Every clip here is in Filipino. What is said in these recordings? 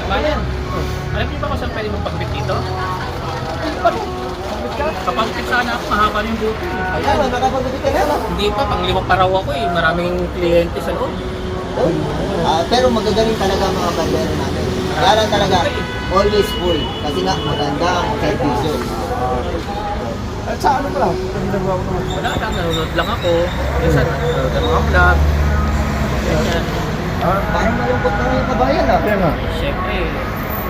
Kabayan, alam niyo ba kung saan pwede magpagpit dito? Kapagpit sana ako, mahaba na yung buto. Ayan, nakapagpapit ka na. Hindi pa, pang-lima pa raw ako eh. Maraming kliyente sa loob. Pero magagaling talaga ang mga barbero natin. Kaya lang talaga, always full. Kasi nga, maganda ang service. At sa ano pala? Ang ginagawa mo naman. Wala lang, nanonood lang ako. Minsan, nanonood ng mga vlog. Ganyan. Parang malungkot na yung kabayan ah. Kaya nga. Siyempre,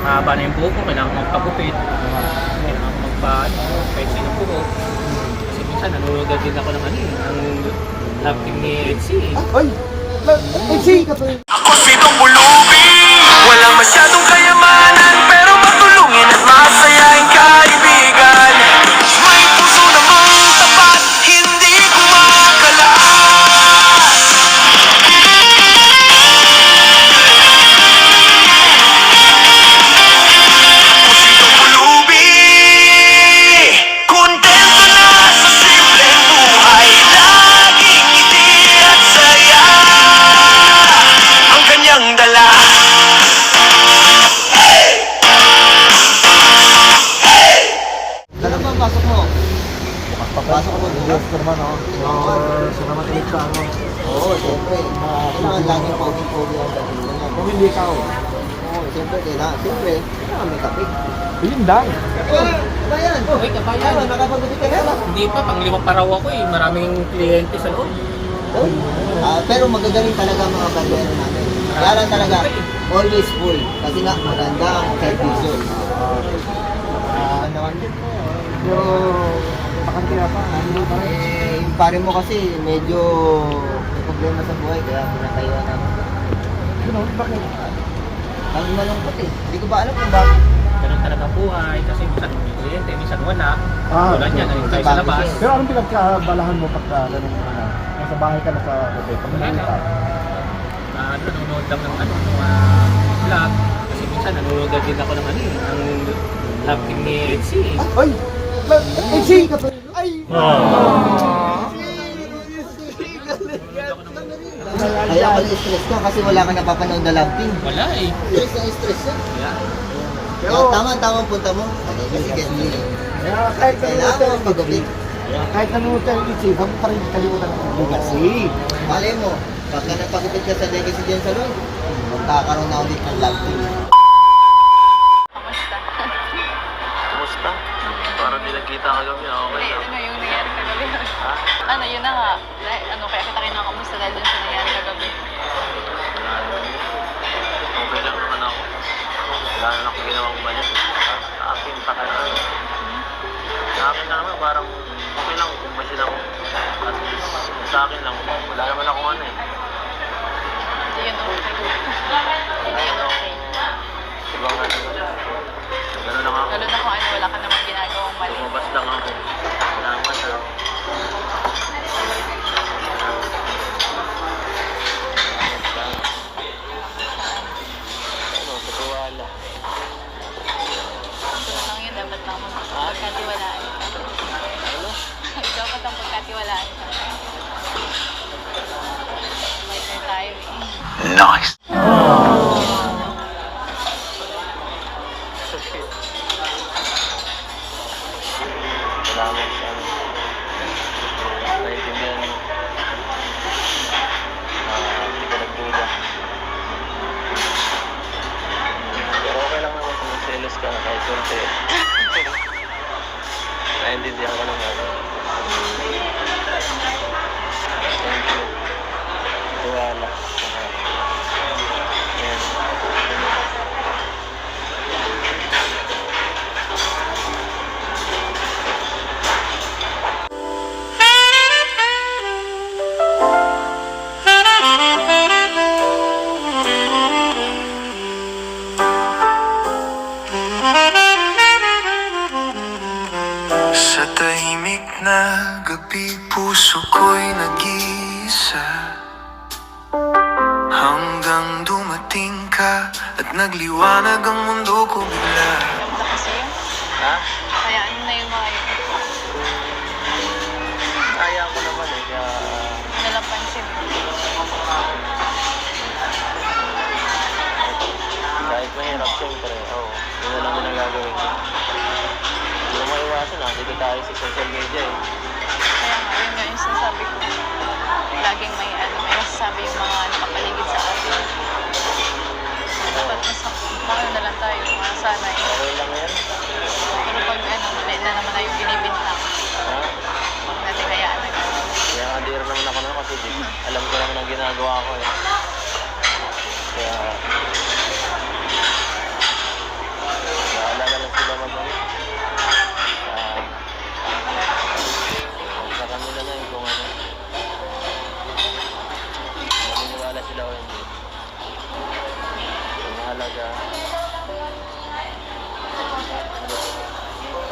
mahaba na yung buhok ko. Kailangan ko magpagupit. Kailangan ko magpa-pencil ng buhok. Kasi minsan, nanonood din ako ng ano eh. Ang love team ni Etsy eh. Ay! Edsy! Ako si Dumulubi. Walang masyadong kayamanan, pero matulungin at masayaing kaibigan. May puso namang tapat, hindi kumakalas. Ako si Dumulubi. Kontento na sa simpleng buhay, laging ngiti at saya ang kanyang dala. Saan ba ang pasok mo? Pasok mo dito. Yes, naman ako. So naman ulit sa ano. Oo, siyempre. Kailangan laging pogi-pogi ang dating mo yan. Kung hindi ka ako. Oo, siyempre, kailangan may kape. Yun lang. Kabayan! Uy, kabayan. Ayan, nakapagpapit ka na. Hindi pa, pang-lima pa raw ako eh. Maraming kliyente sa loob. Pero magagaling talaga ang mga barbero natin. Kaya lang talaga, always full. Kasi nga, maganda ang service. Pero pakante na pa. Hindi pa rin. Yung pare mo kasi medyo may problema sa buhay, kaya pinatayuan namin. Ano? Bakit? Ang malungkot eh. Hindi ko ba alam kung bakit. Ganun talaga buhay. Kasi minsan may kliyente, minsan wala. Tulad niya, okay. nandun tayo sa labas. Pero anong pinagkabalahan mo pagka ganun ano? Nasa bahay ka na sa gabi. Pag Wala nandun ka. Nanonood lang ng ano, vlog. Kasi minsan nanonood din ako ng ano eh. Ang love team ni Etsy eh. Ay! Edsy! Ay! Kaya pala stress ka kasi wala ka napapanood na love team. Wala eh. Stress na stress yan. Wala. Kaya tama punta mo. Kasi kasi Kaya kahit kailangan nanonood mo pag-update. kahit nanonood tayo ng Edsy, huwag mo pa rin kalimutan ng Legacy. Malay mo, pagka nagpagupit ka sa Legacy dyan sa Lord, magkakaroon na ulit ng love team. Kamusta? Kumusta? Parang hindi nagkita kagabi, okay lang. Ano yung nangyari kagabi? Ha? Ano, yun na nga. Kaya kita kinakamusta dahil dun sa nangyari kagabi. Okay lang naman ako. Wala na akong ginawang mali. Sa akin, Sa akin lang naman, parang okay lang kung masin ako. At least, sa akin lang, wala naman akong ano eh. Hindi yun okay. Hindi yun okay. Ibang ano. Ganun lang ako. Lalo na kung ano, wala ka namang ginagawang mali. Lumabas lang ako. Salamat ha. Ano, sa tuwala. Ito na lang yun, dapat lang magkatiwalaan ka. Ano? Dapat ang pagkatiwalaan ka. Partner tayo eh. Nice! Salamat sa naiintindihan mo. Hindi ka nagduda. Pero okay lang naman kung selos ka kahit konti. Naiintindihan ko naman. Thank you. Tuwala. Yan. Sa tahimik na gabi, puso ko'y nag-iisa. Hanggang dumating ka at nagliwanag ang mundo ko bigla. Ganda kasi yun. Ha? Hayaan mo na yung mga yun. Kaya ko naman eh, kaya... Nalang pansin. Kahit mahirap, ginagawa ko eh. Kaya, naalala lang sila sa kanila na yung kung ano. Naniniwala sila o hindi. Ang mahalaga,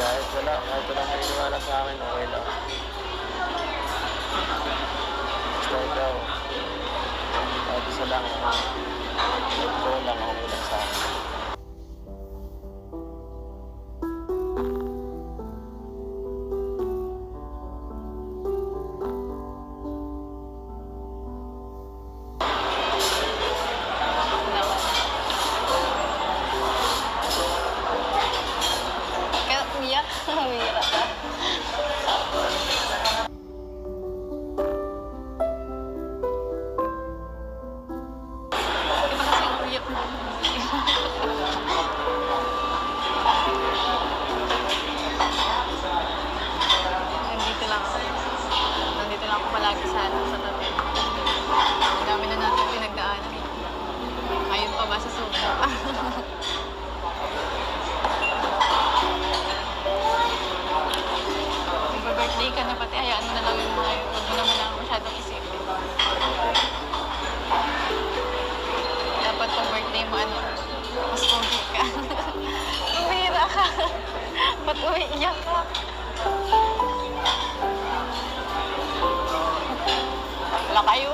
kahit walang naniniwala sa akin, okay lang. Basta ikaw, kahit isa lang, ito lang ako lang sa akin. Kaya umiyak. Umiyak ka. Bakit ba kasi umiyak mo? Nandito lang ako. Nandito lang ako palagi sa tabi. Ang dami na natin pinagdaanan. Ayun pa ba sa sopa? Birthday ka na pati, hayaan mo na lang yung mga yun. Huwag mo naman lang masyadong isipin. Dapat pag birthday mo, mas pogi ka. Umira ka. Ba't umiiyak ka? Wala kayo.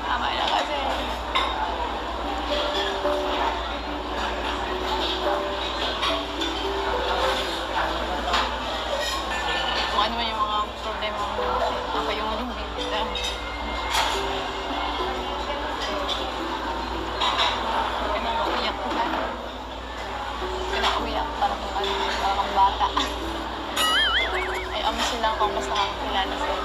Tama na kasi. Kung ano man yung mga problema mo, ako yung huling bibita. Pinaumiyak ko ba? Pinaumiyak parang bata. Ay, amo silang kung mas nakakilala sa'yo.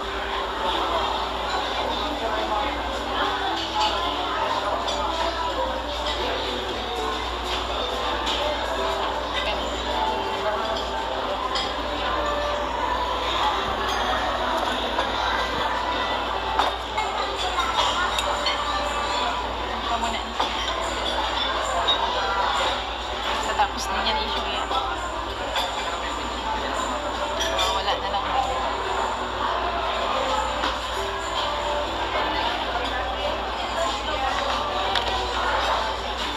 Tapos din yan issue yan. Wala na lang.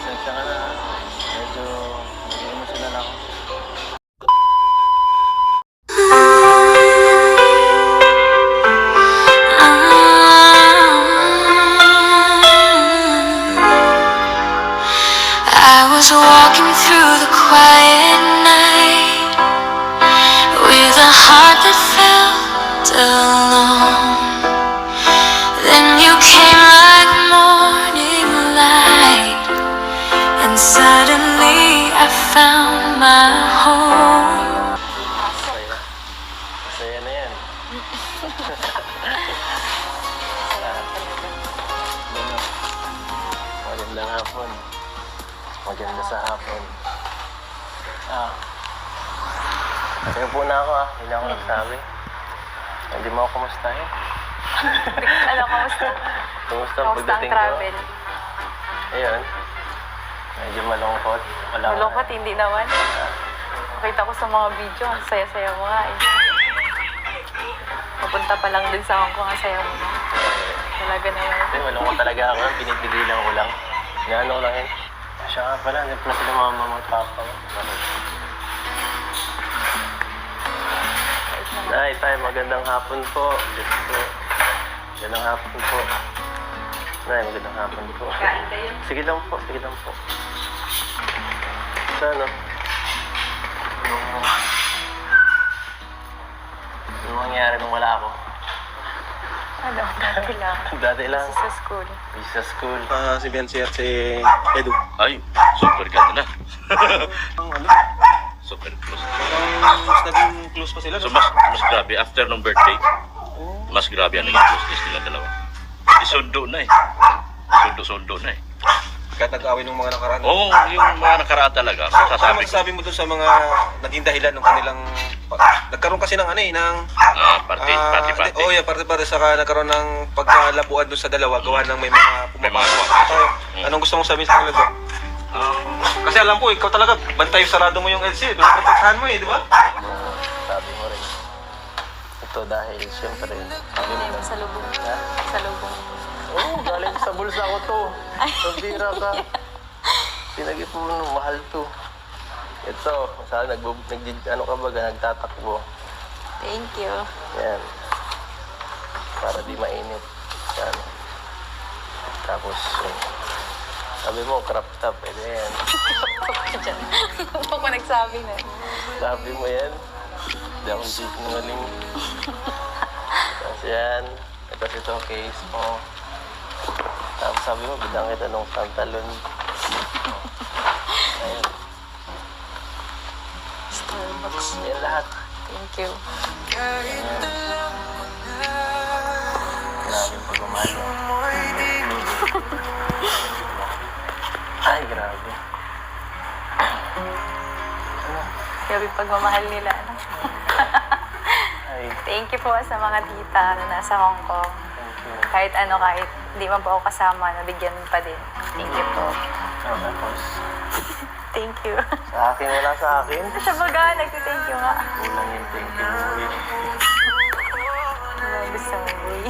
Sensya ka na, medyo emotional ako. I was walking through the quiet night with a heart that felt alone. Then you came like morning light, and suddenly I found my home. Masaya. Masaya na yan. Magandang hapon. Maganda sa hapon. Kaya po na ako hindi na ako nagsabi. Hindi mo ako kumustahin. Ano, kamusta? Kumusta Kamusta ang pagdating ko? travel? Ayun. Medyo malungkot. Wala Malungkot, hindi naman. Nakita ko sa mga video, ang saya-saya mo nga eh. Papunta pa lang dun sa Hong Kong, ang saya mo na. Talaga naman. Kasi malungkot talaga ako. Pinipigilan ko lang. Inaano ko lang yun. Siya nga pala, hindi pala sila mama at papa ko. Nay, tayo, magandang hapon po. Diyos po. Magandang hapon po. Nay, magandang hapon po. Sige lang po, sige lang po. Sa ano? Anong mangyari nung wala ako? Ano, dati lang. Dati lang. Sa school. Busy sa school. Si Benzi at si Edu. Ay, super ka nila. Ang ano? Super close. Mas naging close pa sila. So mas grabe, after nung birthday, mas grabe ang naging closeness nila dalawa. Isundo na eh. Sundo-sundo na eh. kahit nag-away ng mga nakaraan. Oo, yung mga nakaraan talaga. Ano Sasabi ko. masasabi mo doon sa mga naging dahilan ng kanilang nagkaroon kasi ng ano eh ng Party. oh yeah, parte saka nagkaroon ng pagkalabuan doon sa dalawa gawa ng may mga May mga pumapasok. Anong gusto mong sabihin sa kanila doon? Kasi alam ko ikaw talaga bantay sarado mo yung LC, protektahan mo eh, di ba? Sabi mo rin. Ito dahil siyempre, sabi mo na. Sa lubong. Sa lubong. Oo, galing sa bulsa ko to. Pabira ka. Pinag-ipunan, mahal to. Ito, sana ano ka ba, nagtatakbo. Thank you. Yan. Para di mainit. Yan. Tapos, sabi mo, crop top, pwede yan. Diyan. Huwag ko nagsabi na. Sabi mo yan. Hindi ako sinungaling. Tapos yan. Tapos ito, case mo. Tapos sabi mo, bidang kita nung pantalon. Ayan. Starbucks. Yan lahat. Thank you. Maraming pagmamahal mo. Ay, grabe. Grabe pagmamahal nila. Ano? Ay, Thank you po sa mga tita na nasa Hong Kong. thank you. Kahit ano, kahit di man po ako kasama, nabigyan pa din. Thank you po. Tapos, Thank you. sa akin, wala sa akin. Sa baga, nagti-thank you nga. Kulang yung thank you mo. Ano gusto mo, boy?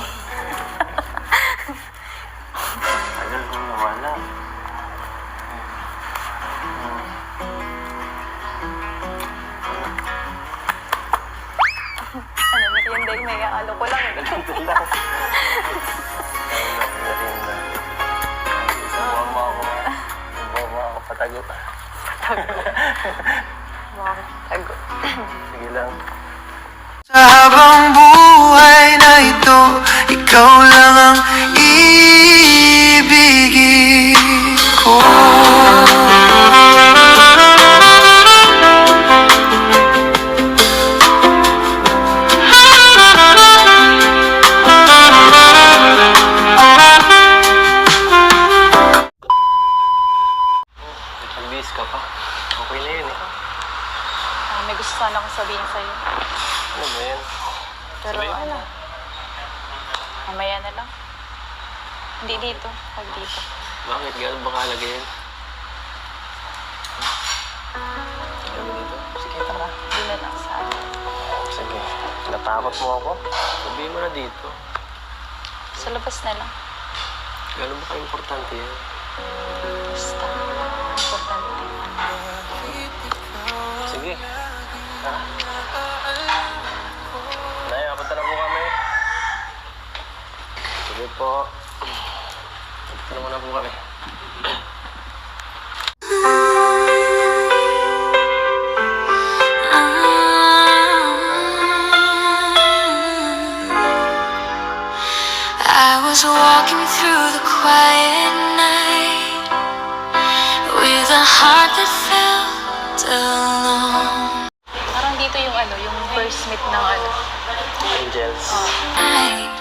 Tagal kong nawala. Ano, merienda yung may ano ko lang. Ay, merienda. Sumama ako patago. Bakit? Tago. Sige lang. Sa habang buhay na ito, ikaw lang ang ibigin ko. Nagbihis ka pa. Okay na yun eh. May gusto sana akong sabihin sa'yo. Ano ba yan? Pero Sabihin mo ano, na. mamaya na lang. Hindi dito. Pag dito. Bakit? Gano'n ba kahalaga yan? Gano'n dito? Sige, tara. Hindi na lang sa ano. Sige. Natakot mo ako? Sabihin mo na dito. Sa labas na lang. Gano'n ba ka-importante yan? Basta. Importante. Sige. Tara. Nay, kapunta na po kami. Sige po. Kapunta na muna po kami. I was walking through the quiet night with a heart that felt alone. Parang dito yung ano, yung first meet ng ano. Angels. Night,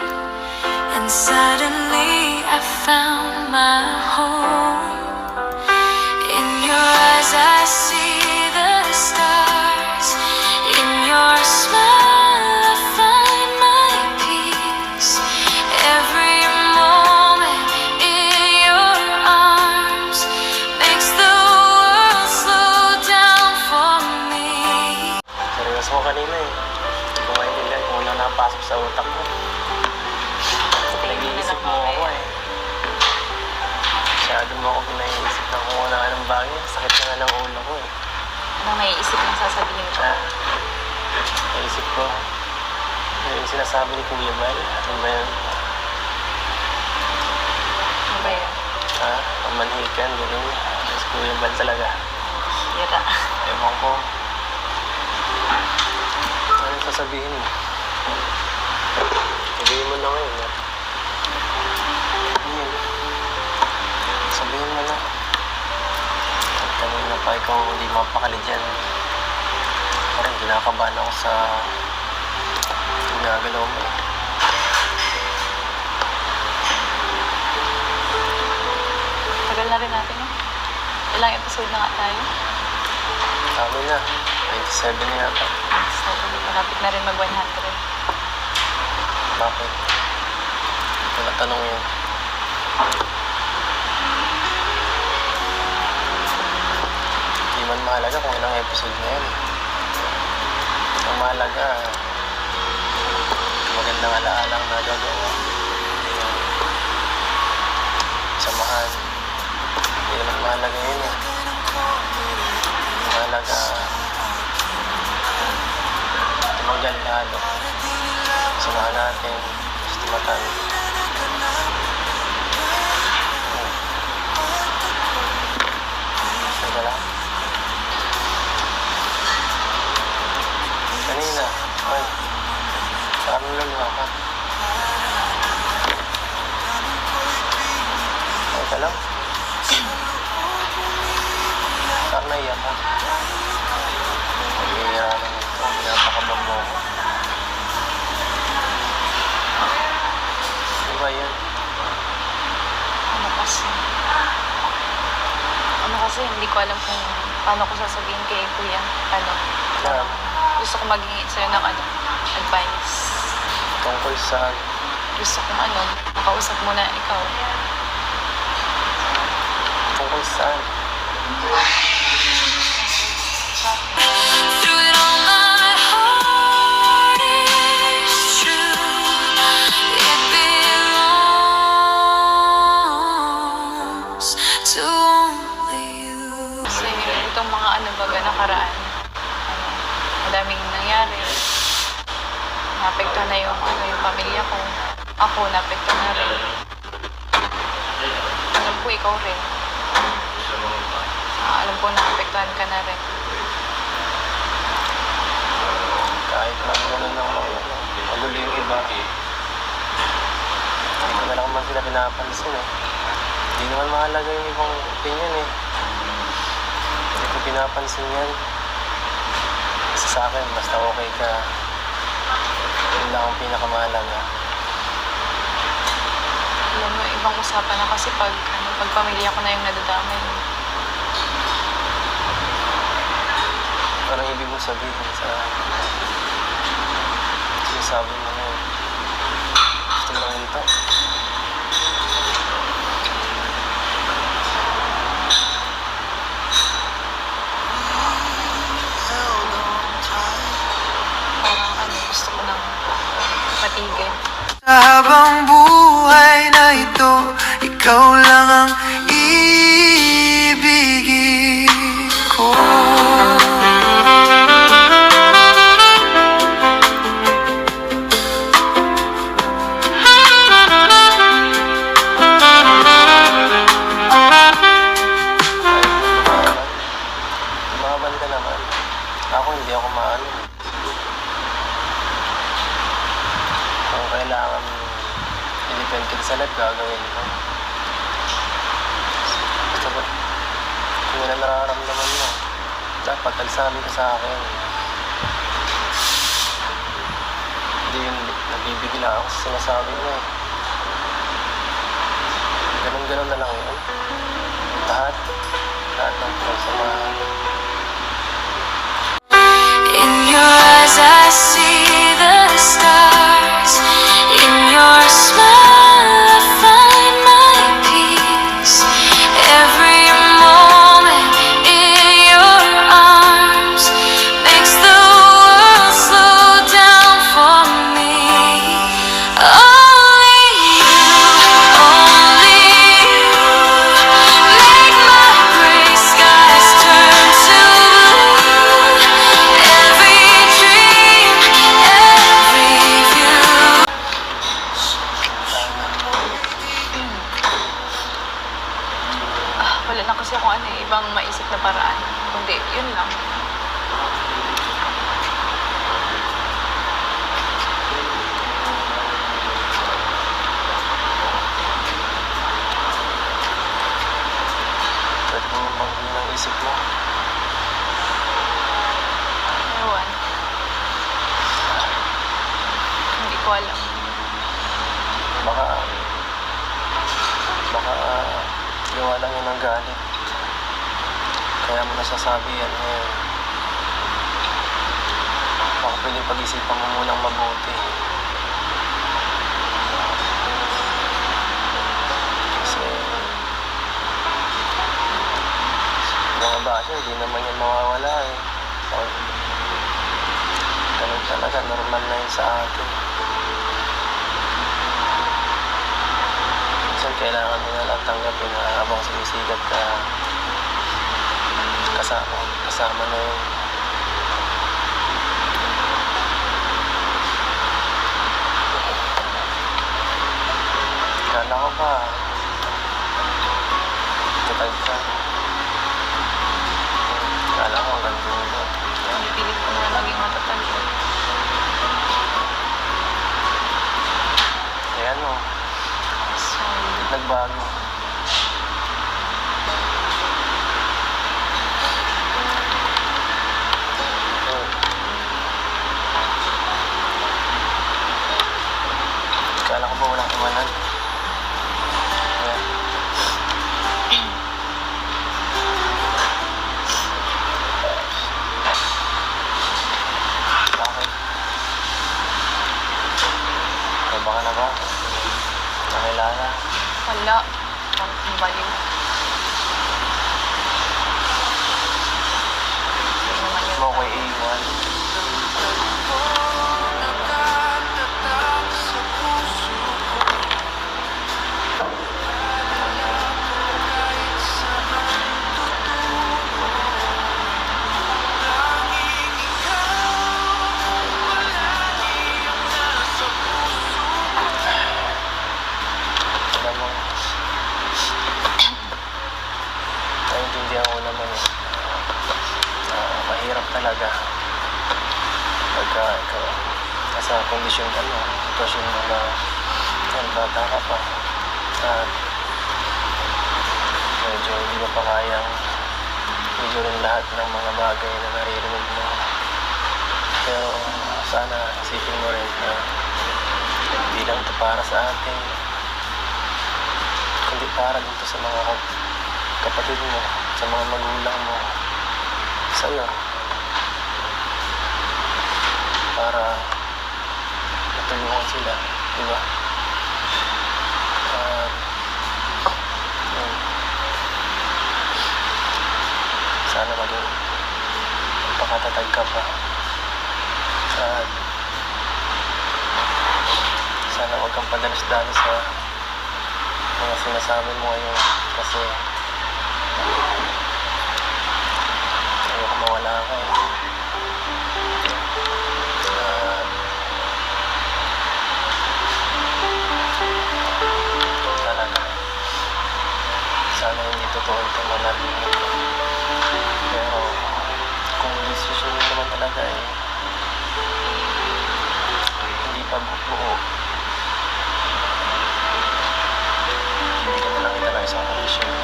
and suddenly I found my home. In your eyes I see the stars. In your smile I find my peace. Every moment in your arms makes the world slow down for me. Seryoso mo kanina eh. Hindi ko maintindihan kung ano napasok sa utak mo. Pinag-iisip mo ako eh. Masyado mo ako pinag-iisip na kung ano anong bagay. Sakit na nga ng ulo ko eh. Anong naiisip ng sasabihin ko? Naisip ko. Ano yung sinasabi ni Kuya Bal? Ano ba yun? Ano ba yun? Pamanhikan, gano'n. Si Kuya Bal talaga. Hira. Ewan ko. Ano yung sasabihin mo? Sabihin mo na ngayon. Ano yun? Sabihin mo na. Kanina pa ikaw hindi mapakali dyan. Parang kinakabahan ako sa ginagalaw mo eh. Tagal na rin natin yun. Ilang episode na nga tayo? Sabi na, 97 na yata. So, malapit na rin mag-100. Bakit? Ito na tanong yun. Hindi man mahalaga kung ilang episode na yan. Ang mahalaga, magandang alaalang nagagawa. Samahan. Hindi naman mahalaga yun eh. Mahalaga, tumagal lalo. Samahan natin, estimatan. Teka lang. Kanina, ay, saan mo luluha ka? Teka lang. Saan naiyak ka? Nagihiraman ito, pinapakabang mo ako. Ano ba yan? Ano kasi, hindi ko alam kung paano ko sasabihin kay Kuya. Kaya, Gusto ko maging sa'yo ng advice. tungkol sa Gusto kong makausap mo na ikaw. tungkol saan? Through it all, my heart is true. It belongs to only you. Kasi itong mga baga nakaraan, madaming nangyari. Naapektuhan na yung pamilya ko. Ako, naapektuhan na rin. Alam ko, ikaw rin. Alam ko, naapektuhan ka na rin. Kahit lang gano'n ng magulo yung iba, hindi ko na lang man sila pinapansin eh. Hindi naman mahalaga yung ibang opinion eh. Hindi ko pinapansin yan. Kasi sa akin, basta okay ka, yun lang ang pinakamahalaga. Alam mo, ibang usapan na kasi pag pamilya ko na yung nadadamay. Anong ibig mo sabihin sa sinasabi mo na yun? Gusto mo lang ito? Parang gusto ko nang patigil. Sa habang buhay na ito, ikaw lang ang ibigin ko. Lumaban ka naman. Ako hindi ako maano. Kung kailangan i-depend ka sa life, gagawin ko. Basta ba, kung yun ang nararamdaman mo, dapat alsamin ka sa akin. Hindi yun, nabibigla ako sa sinasabi mo eh. Ganun-ganun na lang yun. Lahat ng pagsamahan. In your eyes I see the stars. In your smile I find my peace. Every moment in your arms makes the world slow down for me. Only you make my gray skies turn to blue. Every dream, every view. Wala na kasi akong ibang maisip na paraan. Kundi, yun lang. Pwede mo maging ng isip mo. Ewan. Hindi ko alam. Baka gawa lang yun ng galit. Kaya mo nasasabi yan ngayon. Baka pwede pag-isipan mo munang mabuti. Kasi mga bata, hindi naman yan mawawala eh. Ganun talaga, normal na yun sa atin. Minsan kailangan mo na lang tanggapin na habang sumisigat ka, kasama na yun. Kala ko ba, tutag ka. Kala ko hanggang dulo. Pipilit ko na maging matatag. Ayan o, So, nagbago. Kala ko ba walang iwanan? Ayan. Bakit? Kaba ka na ba? Nakilala? wala. Ang baliw. Hindi naman yun. Mo ko iiwan. Alam mo, naiintindihan ko naman eh. Mahirap talaga. Pagka ikaw, nasa kondisyon ka mo, sitwasyon mo na yan, bata ka pa. At medyo hindi mo pa kayang rin lahat ng mga bagay na naririnig mo. Pero sana isipin mo rin na hindi lang ito para sa atin, kundi para dito sa mga kapatid mo, sa mga magulang mo, sa'yo. Para matulungan sila, di ba? At yun. Sana maging pakatatag ka pa. At sana huwag kang padalas-dalas sa mga sinasabi mo ngayon kasi ayoko mawala ka eh. Talaga. Sana hindi totoo ito malalim. Pero kung decision mo naman talaga eh, hindi pa buo. Hindi ka na lang kita na isang kondisyon.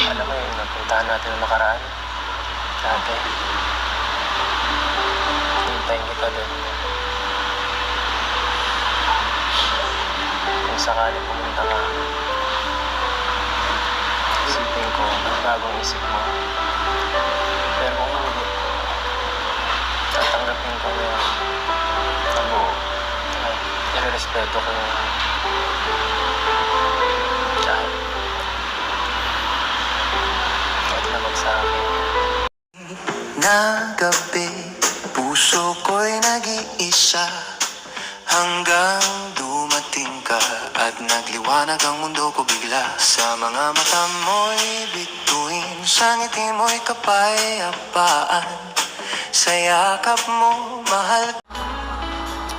Alam mo yun, nagpuntahan natin ang nakaraan. Dati. Hintayin kita din. Kung sakali pumunta ka, isipin ko ang bagong isip mo. Pero kung hindi, tatanggapin ko na nabuo. At irerespeto ko yung kahit lamang sa akin. Na gabi, puso ko'y nag-iisa hanggang dumating ka at nagliwanag ang mundo ko bigla. Sa mga mata mo'y bituin, sa ngiti mo'y kapayapaan, sa yakap mo, mahal.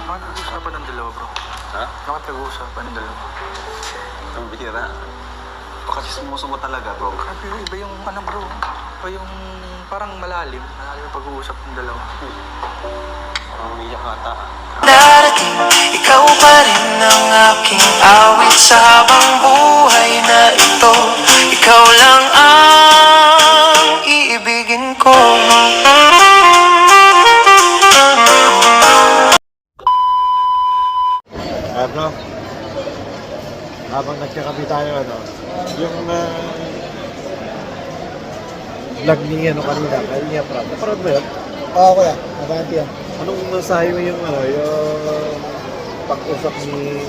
Bakit nag-uusapan ng dalawa, bro? Ha? Bakit nag-uusapan ng dalawa? Ang bihira. Baka sismuso mo talaga, bro. Grabe, iba yung ano, bro. Iba yung parang malalim. Malalim yung pag-uusap ng dalawa. Parang umiyak ata. Darating, ikaw pa rin ang aking awit sa habang buhay na ito. Ikaw lang ang iibigin ko. Bro, habang nagkakapi tayo, ano, yung vlog ni ano kanina, kanya Prad. Naparad mo yun? Oo, kuya. Nabanti yan. Anong masahe mo yung ano, yung pag-usap ni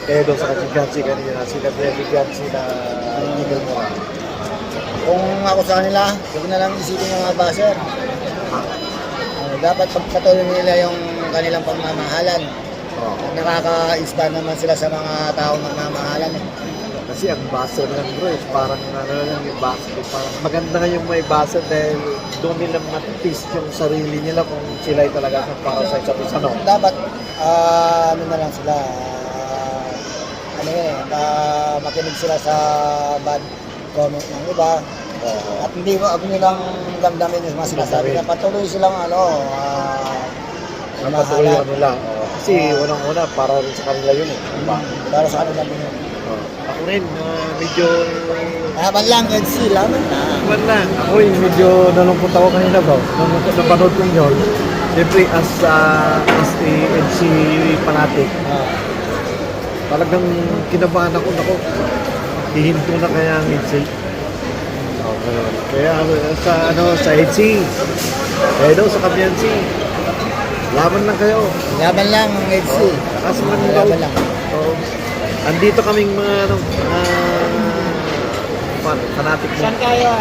Edo sa Gatsi kanina, sila Gatsi na illegal mo lang. Kung ako sa kanila, huwag na lang isipin yung mga basher. Dapat pagpatuloy nila yung kanilang pagmamahalan. Nakaka-inspire naman sila sa mga taong magmamahalan. Kasi ang basa lang bro, is parang ano lang yung basa, parang maganda nga yung may basa dahil doon nila matis yung sarili nila kung sila ay talaga para sa isa't isa, no? Dapat, ano na lang sila, makinig sila sa bad comment ng iba. At hindi nilang damdamin yung mga sinasabi na patuloy silang Patuloy nila. Kasi unang-una, para rin sa kanila yun eh. Diba? para sa kanila din yun. Ako rin, medyo... Laban lang, NC, laban na. Iwan lang. Ako rin, medyo nalungkot ako kanina bro. Nung napanood ko yun, siyempre as a NC fanatic, talagang kinabahan ako, hihinto na kaya ang NC. Kaya sa NC, kaya daw sa Kamyansi, laban lang kayo. Laban lang, NC. Kasi Laban lang. andito kaming mga fanatic mo. Saan kayo?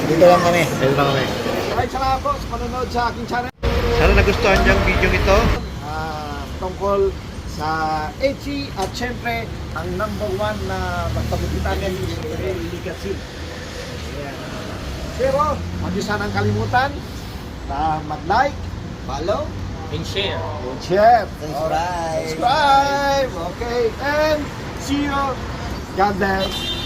Dito lang kami. Ayun lang kami. Maraming salamat po sa panonood sa aking channel. Sana nagustuhan niyo ang video ito. Tungkol sa Echi at syempre ang number 1 na magpagupitan ng legacy. Pero, huwag niyo sanang kalimutan na mag-like, Follow. And share. and share. Subscribe. Subscribe. Okay. And see you. God bless.